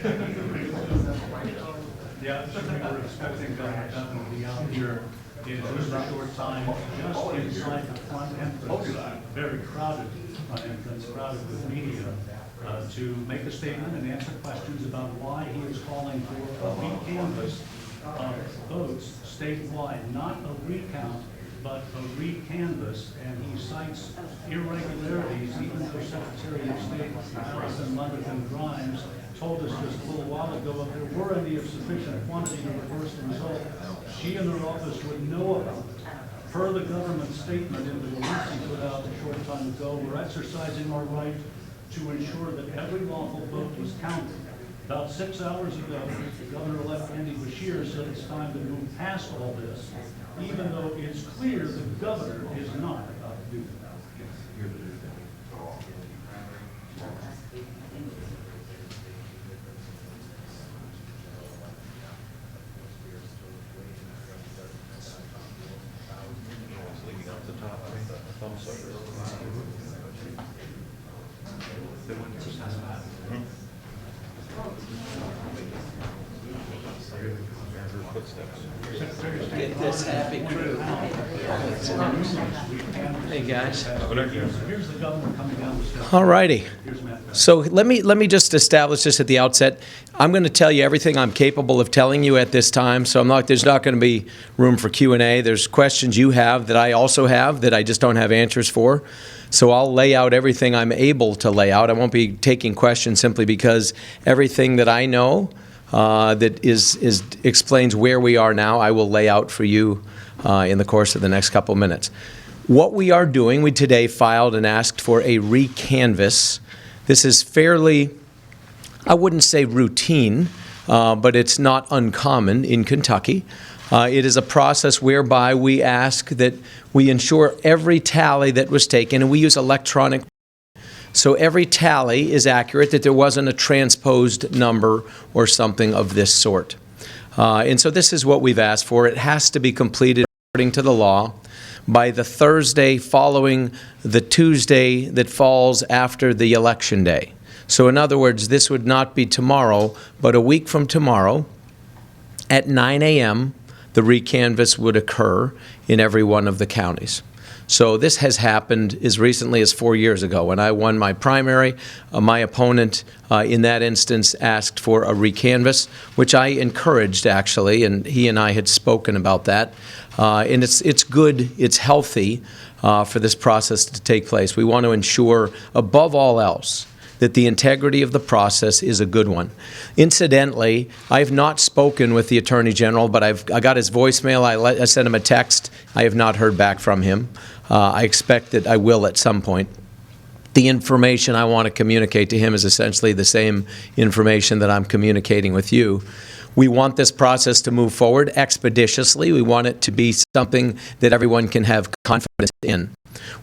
Yeah, we were expecting Governor Bevin to be out here in just a short time, just inside the front entrance, very crowded front entrance, crowded with media, to make a statement and answer questions about why he is calling for a recanvass of votes statewide, not a recount, but a recanvass, and he cites irregularities, even though Secretary of State Allison Lundergan Grimes told us just a little while ago if there were any of sufficient quantity to reverse the result, she and her office would know about it. Per the government statement in the release he put out a short time ago, we're exercising our right to ensure that every lawful vote was counted. About 6 hours ago, Governor-elect Andy Beshear said it's time to move past all this, even though it's clear the governor is not about to do that. Get this happy crew. Hey guys. Here's the governor coming down the steps. All righty. So let me just establish this at the outset. I'm going to tell you everything I'm capable of telling you at this time. So there's not going to be room for Q&A. There's questions you have that I also have that I just don't have answers for. So I'll lay out everything I'm able to lay out. I won't be taking questions simply because everything that I know that explains where we are now, I will lay out for you in the course of the next couple of minutes. What we are doing, we today filed and asked for a recanvass. This is fairly, I wouldn't say routine, but it's not uncommon in Kentucky. It is a process whereby we ask that we ensure every tally that was taken, and we use electronic. So every tally is accurate, that there wasn't a transposed number or something of this sort. And so this is what we've asked for. It has to be completed according to the law by the Thursday following the Tuesday that falls after the election day. So in other words, this would not be tomorrow, but a week from tomorrow at 9 a.m., the recanvass would occur in every one of the counties. So this has happened as recently as 4 years ago. When I won my primary, my opponent in that instance asked for a recanvass, which I encouraged actually, and he and I had spoken about that. And it's good, it's healthy for this process to take place. We want to ensure, above all else, that the integrity of the process is a good one. Incidentally, I've not spoken with the Attorney General, but I got his voicemail. I sent him a text. I have not heard back from him. I expect that I will at some point. The information I want to communicate to him is essentially the same information that I'm communicating with you. We want this process to move forward expeditiously. We want it to be something that everyone can have confidence in.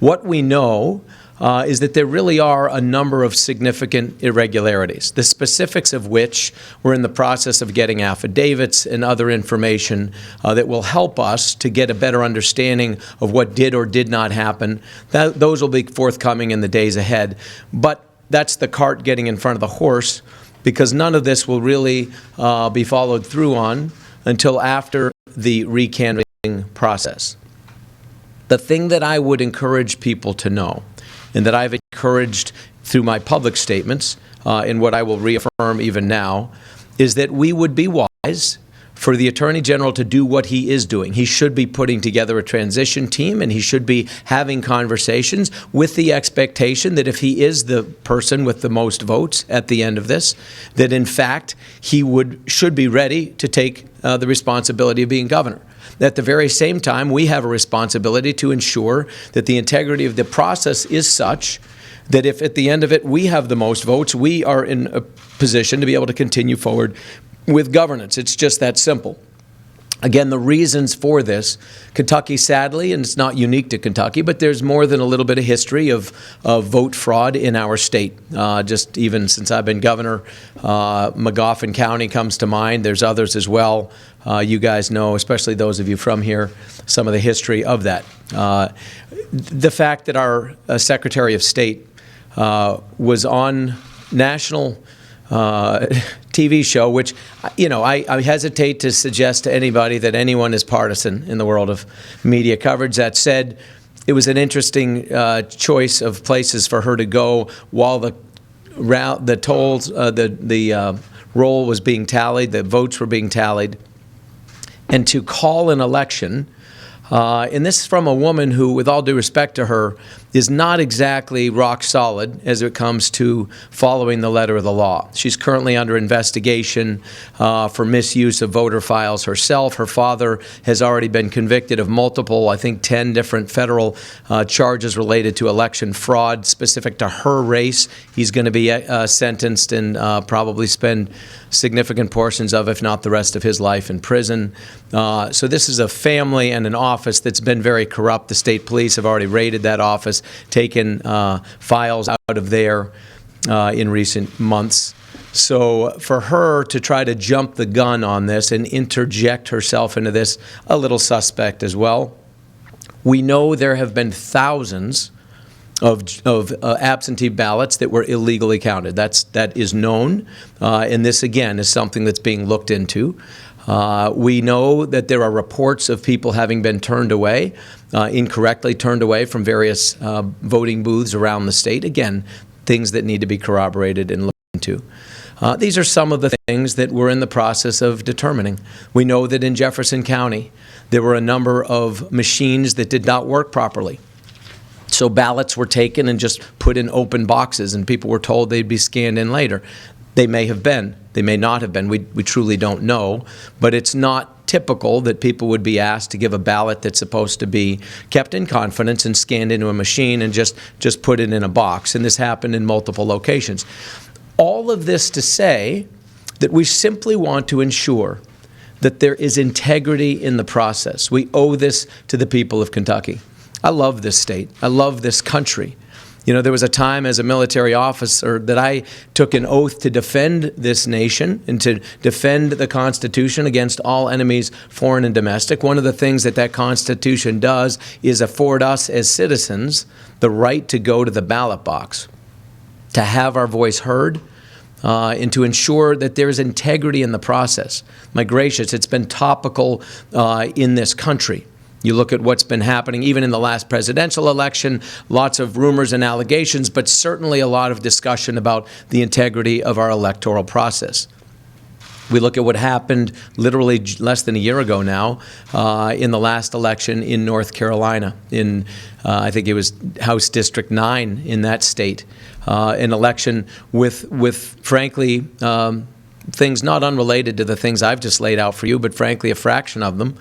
What we know is that there really are a number of significant irregularities, the specifics of which we're in the process of getting affidavits and other information that will help us to get a better understanding of what did or did not happen. Those will be forthcoming in the days ahead. But that's the cart getting in front of the horse, because none of this will really be followed through on until after the recanvassing process. The thing that I would encourage people to know, and that I've encouraged through my public statements, and what I will reaffirm even now, is that we would be wise for the Attorney General to do what he is doing. He should be putting together a transition team, and he should be having conversations with the expectation that if he is the person with the most votes at the end of this, that in fact he should be ready to take the responsibility of being governor. At the very same time, we have a responsibility to ensure that the integrity of the process is such that if at the end of it we have the most votes, we are in a position to be able to continue forward with governance. It's just that simple. Again, the reasons for this, Kentucky, sadly, and it's not unique to Kentucky, but there's more than a little bit of history of vote fraud in our state. Just even since I've been governor, Magoffin County comes to mind. There's others as well. You guys know, especially those of you from here, some of the history of that. The fact that our Secretary of State was on national TV show, which, I hesitate to suggest to anybody that anyone is partisan in the world of media coverage. That said, it was an interesting choice of places for her to go while the tolls, the roll was being tallied, the votes were being tallied, and to call an election. And this is from a woman who, with all due respect to her, is not exactly rock solid as it comes to following the letter of the law. She's currently under investigation for misuse of voter files herself. Her father has already been convicted of multiple, I think 10 different federal charges related to election fraud specific to her race. He's going to be sentenced and probably spend significant portions of, if not the rest of his life, in prison. So this is a family and an office that's been very corrupt. The state police have already raided that office, taken files out of there in recent months. So for her to try to jump the gun on this and interject herself into this, a little suspect as well. We know there have been thousands of absentee ballots that were illegally counted. That is known, and this again is something that's being looked into. We know that there are reports of people having been turned away, incorrectly turned away from various voting booths around the state. Again, things that need to be corroborated and looked into. These are some of the things that we're in the process of determining. We know that in Jefferson County, there were a number of machines that did not work properly. So ballots were taken and just put in open boxes, and people were told they'd be scanned in later. They may have been. They may not have been. We truly don't know. But it's not typical that people would be asked to give a ballot that's supposed to be kept in confidence and scanned into a machine and just put it in a box. And this happened in multiple locations. All of this to say that we simply want to ensure that there is integrity in the process. We owe this to the people of Kentucky. I love this state. I love this country. There was a time as a military officer that I took an oath to defend this nation and to defend the Constitution against all enemies, foreign and domestic. One of the things that Constitution does is afford us as citizens the right to go to the ballot box, to have our voice heard, and to ensure that there is integrity in the process. My gracious, it's been topical in this country. You look at what's been happening, even in the last presidential election, lots of rumors and allegations, but certainly a lot of discussion about the integrity of our electoral process. We look at what happened literally less than a year ago now in the last election in North Carolina, in I think it was House District 9 in that state, an election with frankly, things not unrelated to the things I've just laid out for you, but frankly a fraction of them,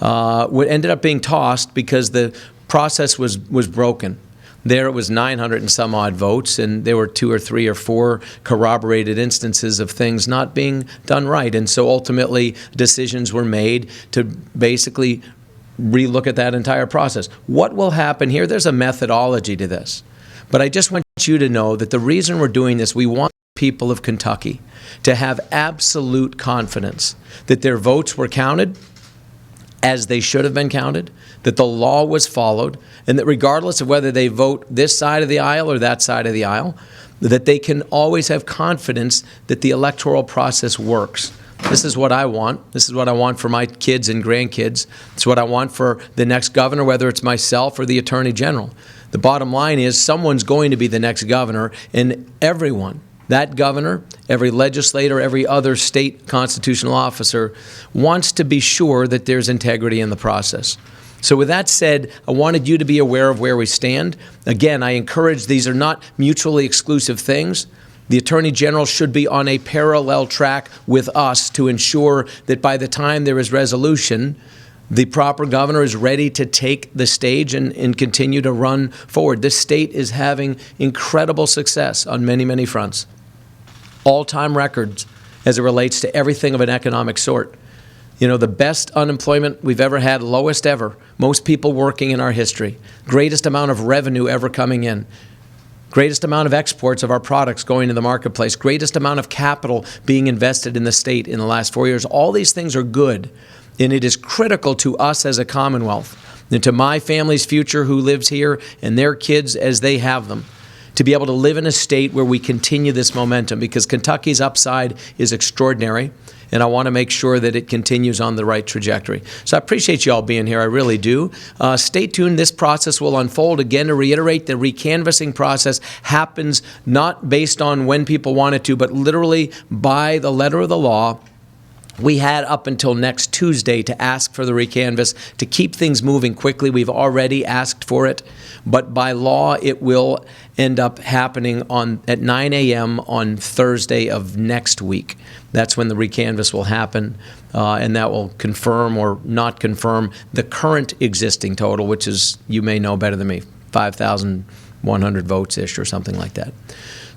ended up being tossed because the process was broken. There it was 900 and some odd votes, and there were 2 or 3 or 4 corroborated instances of things not being done right. And so ultimately decisions were made to basically relook at that entire process. What will happen here? There's a methodology to this. But I just want you to know that the reason we're doing this, we want people of Kentucky to have absolute confidence that their votes were counted as they should have been counted, that the law was followed, and that regardless of whether they vote this side of the aisle or that side of the aisle, that they can always have confidence that the electoral process works. This is what I want. This is what I want for my kids and grandkids. It's what I want for the next governor, whether it's myself or the Attorney General. The bottom line is someone's going to be the next governor, and everyone, that governor, every legislator, every other state constitutional officer wants to be sure that there's integrity in the process. So with that said, I wanted you to be aware of where we stand. Again, I encourage these are not mutually exclusive things. The Attorney General should be on a parallel track with us to ensure that by the time there is resolution, the proper governor is ready to take the stage and continue to run forward. This state is having incredible success on many, many fronts. All-time records as it relates to everything of an economic sort. The best unemployment we've ever had, lowest ever, most people working in our history, greatest amount of revenue ever coming in, greatest amount of exports of our products going to the marketplace, greatest amount of capital being invested in the state in the last 4 years. All these things are good, and it is critical to us as a Commonwealth and to my family's future who lives here and their kids as they have them, to be able to live in a state where we continue this momentum, because Kentucky's upside is extraordinary, and I want to make sure that it continues on the right trajectory. So I appreciate you all being here. I really do. Stay tuned. This process will unfold. Again, to reiterate, the recanvassing process happens not based on when people want it to, but literally by the letter of the law. We had up until next Tuesday to ask for the recanvass to keep things moving quickly. We've already asked for it, but by law, it will end up happening at 9 a.m. on Thursday of next week. That's when the recanvass will happen, and that will confirm or not confirm the current existing total, which is, you may know better than me, 5,100 votes-ish or something like that.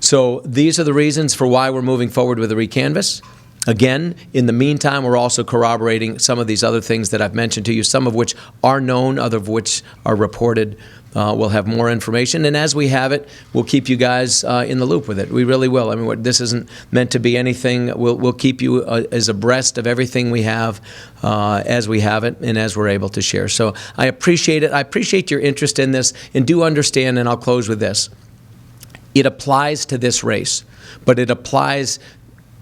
So these are the reasons for why we're moving forward with the recanvass. Again, in the meantime, we're also corroborating some of these other things that I've mentioned to you, some of which are known, other of which are reported. We'll have more information, and as we have it, we'll keep you guys in the loop with it. We really will. I mean, this isn't meant to be anything. We'll keep you as abreast of everything we have as we have it and as we're able to share. So I appreciate it. I appreciate your interest in this, and do understand, and I'll close with this. It applies to this race, but it applies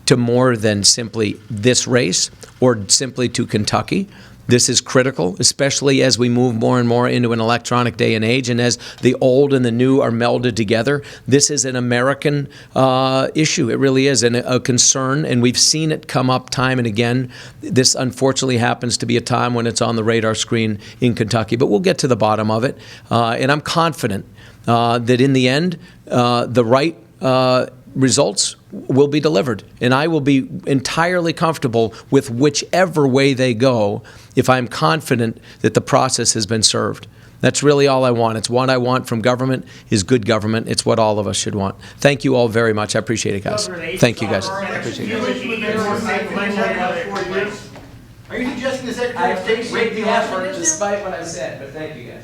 to more than simply this race or simply to Kentucky. This is critical, especially as we move more and more into an electronic day and age, and as the old and the new are melded together. This is an American issue. It really is, and a concern, and we've seen it come up time and again. This unfortunately happens to be a time when it's on the radar screen in Kentucky, but we'll get to the bottom of it, and I'm confident that in the end, the right results will be delivered, and I will be entirely comfortable with whichever way they go if I'm confident that the process has been served. That's really all I want. It's what I want from government is good government. It's what all of us should want. Thank you all very much. I appreciate it, guys. Thank you, guys. I appreciate it. Are you suggesting the Secretary I of State appreciate the effort despite what I said, but thank you, guys.